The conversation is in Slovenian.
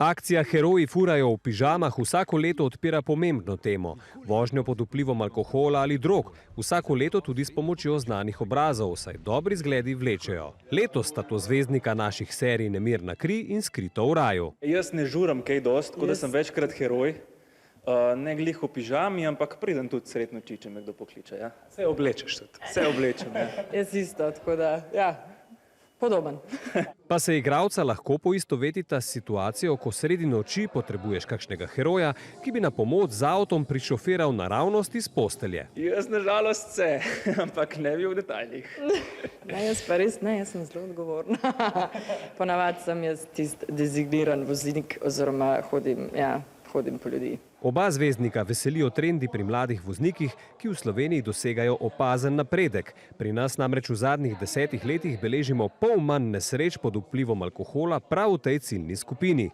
Akcija Heroji furajo v pižamah vsako leto odpira pomembno temo. Vožnjo pod vplivom alkohola ali drog. Vsako leto tudi s pomočjo znanih obrazov, saj dobri zgledi vlečejo. Letos sta to zvezdnika naših serij Nemirna kri in Skrito v raju. Jaz ne žuram kaj dost, tako da sem večkrat heroj. Ne glih v pižami, ampak pridem tudi sretno če me kdo pokliče. Ja. Se oblečeš tudi. Se oblečem, ja. Jaz isto, tako da, ja, podoben. Pa se igralca lahko poistovetita s situacijo, ko sredi noči potrebuješ kakšnega heroja, ki bi na pomoč z avtom prišofiral naravnost iz postelje. Jaz nažalost se, ampak ne bi v detaljih. Ne, jaz pa res ne, jaz sem zelo odgovorna. Ponavadi sem jaz tisti dezigniran voznik oziroma hodim po ljudi. Oba zvezdnika veselijo trendi pri mladih voznikih, ki v Sloveniji dosegajo opazen napredek. Pri nas namreč v zadnjih 10 letih beležimo pol manj nesreč pod vplivom alkohola prav v tej ciljni skupini.